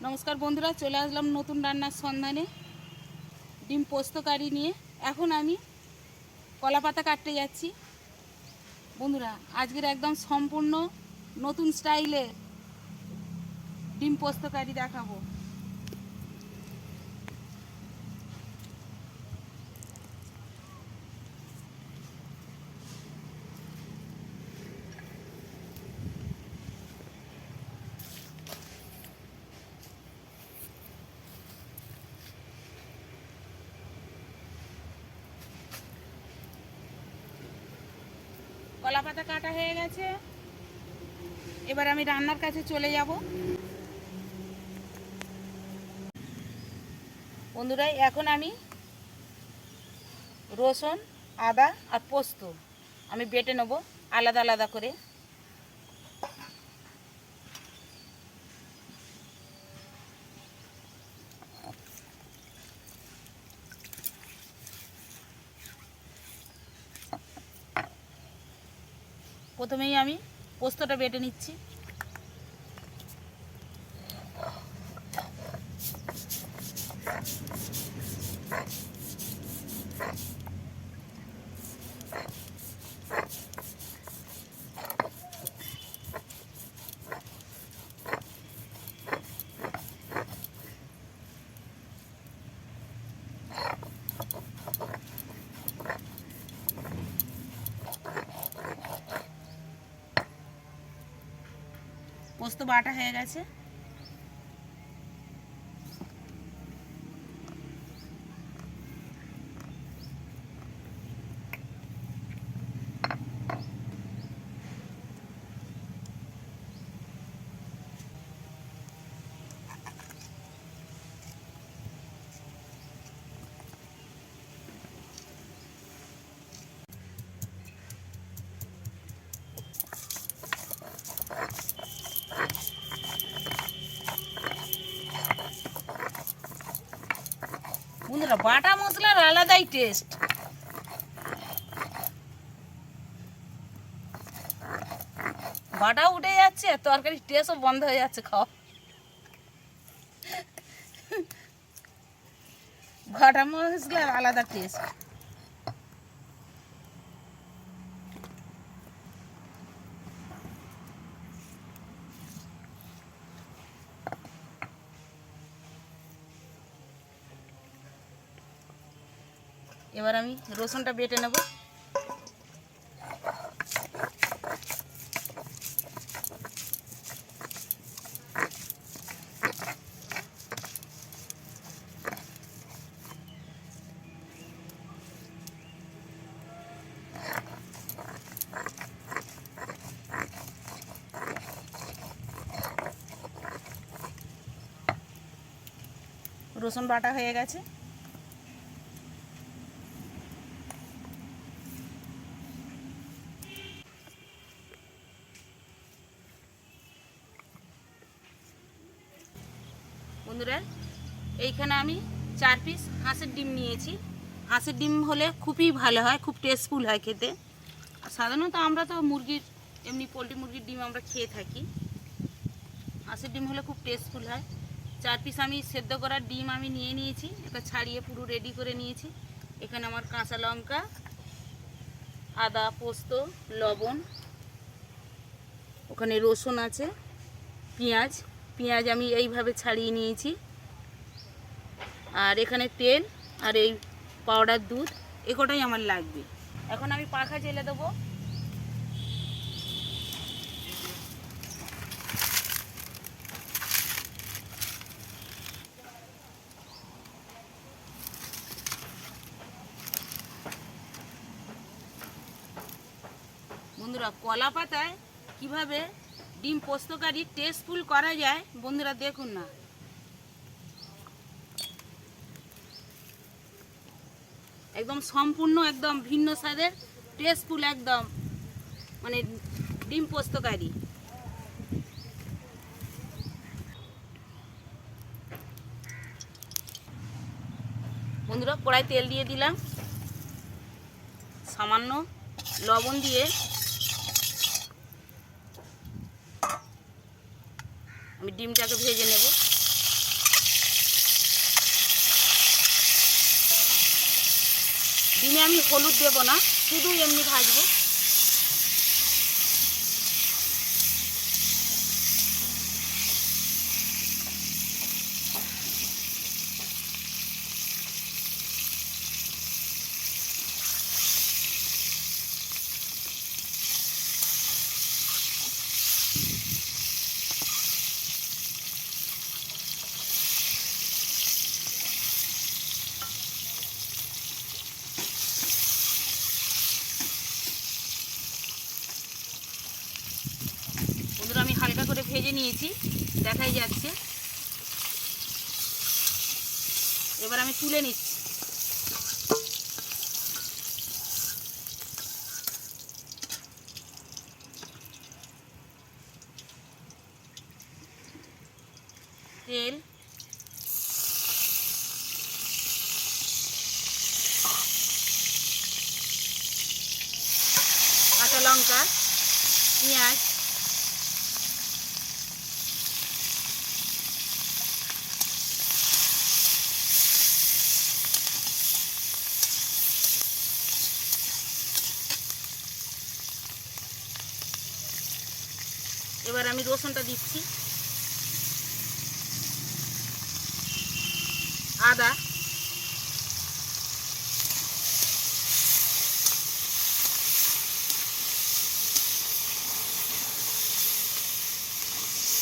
নমস্কার বন্ধুরা, চলে আসলাম নতুন রান্নার সন্ধানে ডিম পোস্ত কারি নিয়ে। এখন আমি কলা পাতা কাটতে যাচ্ছি। বন্ধুরা, আজকের একদম সম্পূর্ণ নতুন স্টাইলে ডিম পোস্ত কারি দেখাবো। কলা পাতা কাটা হয়ে গেছে, এবার আমি রান্নার কাছে চলে যাব। বন্ধুরা, এখন আমি রসুন, আদা আর পোস্ত আমি বেটে নেব আলাদা আলাদা করে। প্রথমেই আমি পোস্তটা বেটে নিচ্ছি। পোস্ত বাটা হয়ে গেছে। বন্ধুরা, বাটা মশলার আলাদাই টেস্ট। বাটা উঠে যাচ্ছে, তরকারির টেস্টও বন্ধ হয়ে যাচ্ছে খাওয়া। বাটা মশলার আলাদা টেস্ট। এবার আমি রসুনটা বেটে নেব। রসুন বাটা হয়ে গেছে। বন্ধুরা, এইখানে আমি 4 পিস হাঁসের ডিম নিয়েছি। হাঁসের ডিম হলে খুবই ভালো হয়, খুব টেস্টফুল হয় খেতে। সাধারণত আমরা তো মুরগির, এমনি পোলট্রি মুরগির ডিম আমরা খেয়ে থাকি। হাঁসের ডিম হলে খুব টেস্টফুল হয়। 4 পিস আমি সেদ্ধ করার ডিম আমি নিয়ে নিয়েছি, এটা ছাড়িয়ে পুরো রেডি করে নিয়েছি। এখানে আমার কাঁচা লঙ্কা, আদা, পোস্ত, লবণ, ওখানে রসুন আছে, পেঁয়াজ আমি এইভাবে ছাড়িয়ে নিয়েছি, আর এখানে তেল আর এই পাউডার দুধ, এটাই আমার লাগবে। এখন আমি পাখা জেলে দেবো। বন্ধুরা, কলা পাতায় কিভাবে ডিম পোস্তকারি টেস্টফুল করা যায় বন্ধুরা দেখুন না। একদম সম্পূর্ণ একদম ভিন্ন স্বাদের টেস্টফুল একদম মানে ডিম পোস্তকারি। বন্ধুরা, কড়াই তেল দিয়ে দিলাম, সামান্য লবণ দিয়ে আমি ডিমটাকে ভেজে নেব। ডিমে আমি হলুদ দেব না, শুধু এমনি ভাজবো। বন্ধুরা আমি হালকা করে ভেজে নিয়েছি, দেখাই যাচ্ছে। এবার আমি তুলে নিচ্ছি। তেল, কাঁচা লঙ্কা, পেঁয়াজ, এবার আমি রসুনটা দিচ্ছি, আদা,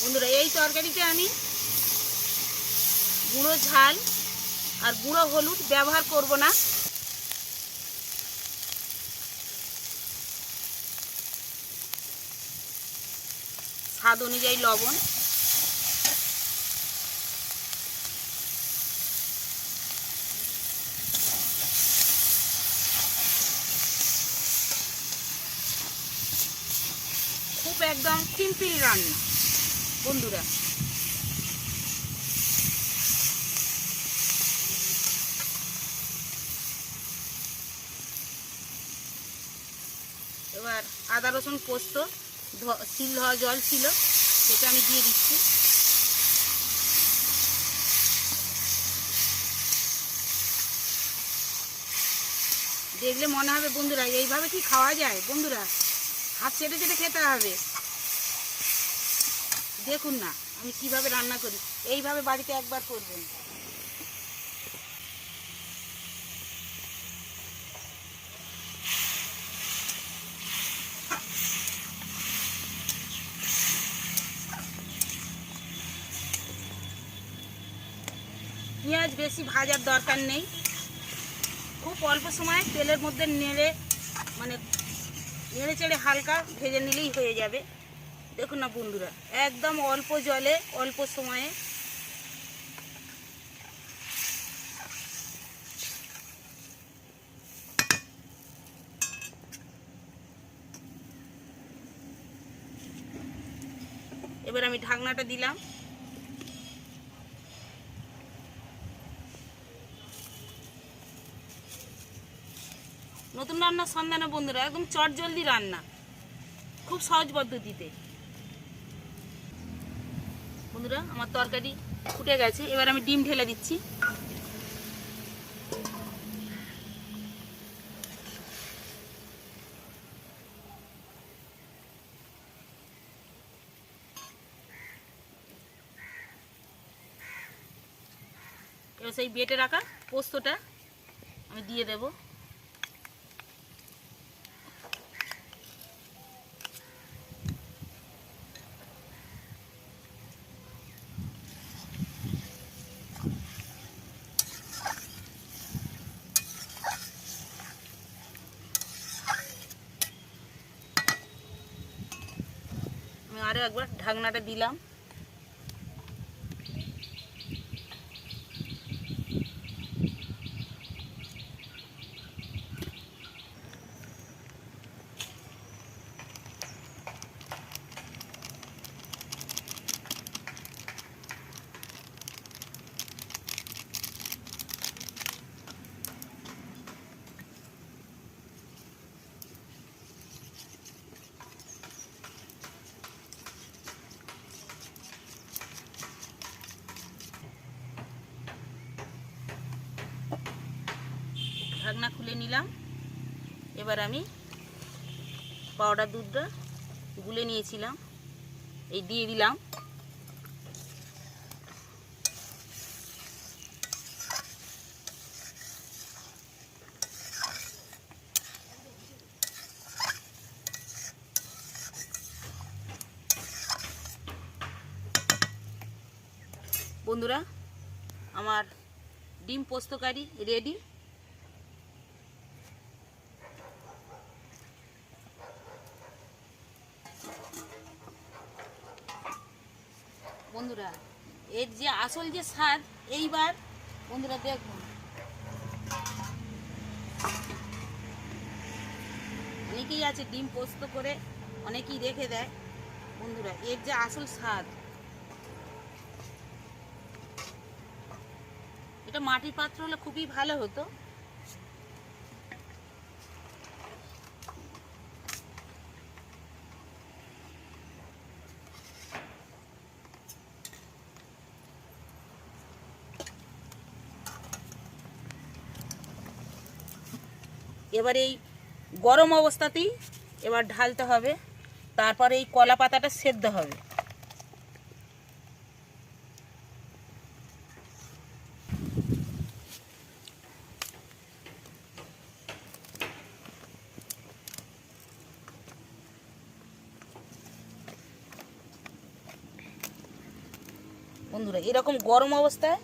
বন্ধুরা এই তরকারিতে আমি গুঁড়ো ঝাল আর গুঁড়ো হলুদ ব্যবহার করব না। স্বাদ অনুযায়ী লবণ, খুব একদম সিম্পল রান্না বন্ধুরা। এবার আদা রসুন পোস্ত শিল ধোয়া জল ছিল, সেটা আমি দিয়ে দিচ্ছি। দেখলে মনে হবে বন্ধুরা এইভাবে কি খাওয়া যায়। বন্ধুরা হাত চেটে চেটে খেতে হবে। দেখুন না আমি কিভাবে রান্না করি, এইভাবে বাড়িতে একবার করবেন। পেঁয়াজ বেশি ভাজার দরকার নেই, খুব অল্প সময় তেলের মধ্যে নেড়ে চেড়ে হালকা ভেজে নিলেই হয়ে যাবে। দেখুন না বন্ধুরা একদম অল্প জলে অল্প সময়ে। এবার আমি ঢাকনাটা দিলাম। নতুন রান্নার সন্ধানে বন্ধুরা একদম চটজলদি রান্না, খুব সহজ পদ্ধতিতে। বন্ধুরা আমার তরকারি ফুটে গেছে, এবার আমি ডিম ঢেলে দিচ্ছি। এবার সেই বেটে রাখা পোস্তটা আমি দিয়ে দেব। আমি আরও একবার ঢাকনাটা দিলাম। ঢাকনা খুলে নিলাম। এবার আমি পাউডার দুধটা গুলে নিয়েছিলাম এই দিয়ে দিলাম। বন্ধুরা, আমার ডিম পোস্তকারি রেডি। বন্ধুরা, এর যে আসল যে স্বাদ, এইবার বন্ধুরা দেখুন, অনেকেই আছে ডিম পোস্ত করে অনেকেই রেখে দেয়। বন্ধুরা, এর যে আসল স্বাদ, এটা মাটির পাত্র হলে খুবই ভালো হতো। এবার এই গরম অবস্থাতেই এবার ঢালতে হবে, তারপরে এই কলা পাতাটা সেদ্ধ হবে। বন্ধুরা, এরকম গরম অবস্থায়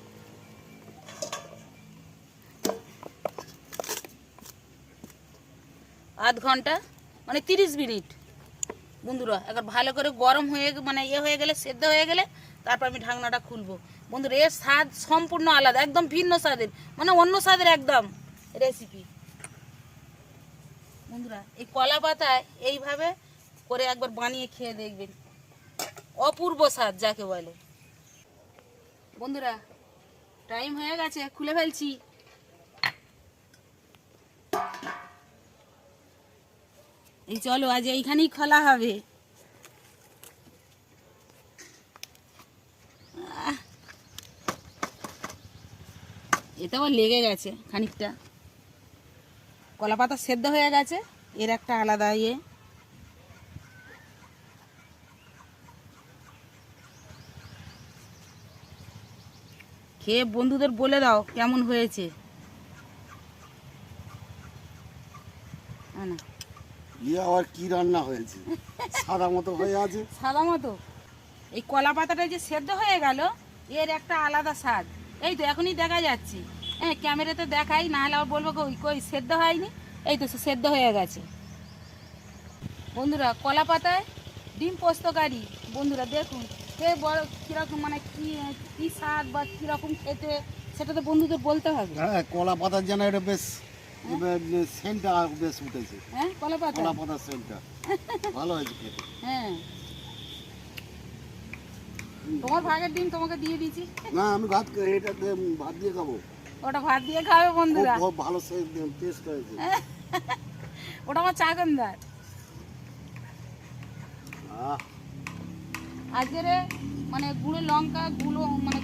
আধ ঘন্টা মানে 30 মিনিট বন্ধুরা একবার ভালো করে গরম হয়ে মানে হয়ে গেলে, সেদ্ধ হয়ে গেলে তারপর আমি ঢাকনাটা খুলবো। বন্ধুরা, এর স্বাদ সম্পূর্ণ আলাদা, একদম ভিন্ন স্বাদের, মানে অন্য স্বাদের একদম রেসিপি। বন্ধুরা, এই কলা পাতায় এইভাবে করে একবার বানিয়ে খেয়ে দেখবেন, অপূর্ব স্বাদ যাকে বলে। বন্ধুরা, টাইম হয়ে গেছে, খুলে ফেলছি। এই চলো, আজ এইখানেই খোলা হবে। এতে আবার লেগে গেছে খানিকটা। কলা পাতা সেদ্ধ হয়ে গেছে, এর একটা আলাদা ইয়ে। খেয়ে বন্ধুদের বলে দাও কেমন হয়েছে। না, আবার কি রান্না হয়েছে? সাদা মতো হয়ে আছে। সাদা মতো। এই কলা পাতাটা যে সেদ্ধ হয়ে গেল, এর একটা আলাদা স্বাদ। এই তো এখনই দেখা যাচ্ছে। হ্যাঁ, ক্যামেরাতে দেখাই, না হলে আবার বলবো কই কই সেদ্ধ হয়নি। এই তো সেদ্ধ হয়ে গেছে। বন্ধুরা, কলা পাতায় ডিম পোস্তকারি, বন্ধুরা দেখুন কে বড় কীরকম, মানে কী স্বাদ বা কীরকম খেতে, সেটা তো বন্ধুদের বলতে হবে। হ্যাঁ, কলা পাতার যেন এটা বেশ সেন্টটা বেশ উঠেছে। হ্যাঁ, কলা পাতার সেন্টটা ভালো হয়েছে খেতে। হ্যাঁ, তোমার ভাগের ডিম তোমাকে দিয়ে দিয়েছি। না, আমি এটা ভাত দিয়ে খাবো। ওটা ভাত দিয়ে খাবে বন্ধুরা, খুব ভালো টেস্ট হয়েছে। ওটা আমার চাকনদার। আজকের মানে গুঁড়ো লঙ্কা,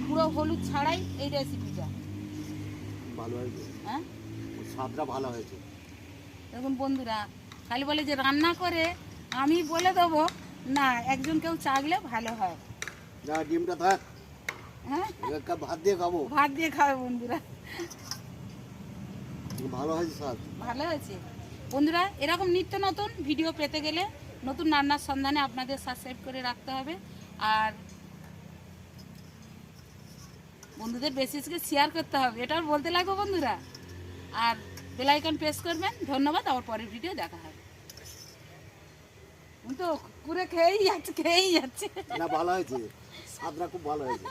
গুঁড়ো হলুদ ছাড়াই এই রেসিপিটা ভালো হয়েছে। হ্যাঁ, স্বাদটা ভালো হয়েছে। দেখুন বন্ধুরা, খালি বলে যে রান্না করে আমি বলে দেবো না, একজন কেউ চাগলে ভালো হয়। না, ডিমটা থাক। হ্যাঁ, ভাত দিয়ে খাবো। ভাত দিয়ে খাবে বন্ধুরা। ভালো হয়েছে স্বাদ। ভালো হয়েছে বন্ধুরা। এরকম নিত্য নতুন ভিডিও পেতে গেলে নতুন রান্নার সন্ধানে আপনাদের সাবস্ক্রাইব করে রাখতে হবে, আর বন্ধুদের বেশি বেশি শেয়ার করতে হবে, এটা আর বলতে লাগবে বন্ধুরা। আর বেল আইকন প্রেস করবেন। ধন্যবাদ, আবার পরের ভিডিও দেখা হবে। তো পুরো খেয়েই যাচ্ছে। না, ভালো হয়েছে, স্বাদটা খুব ভালো হয়েছে।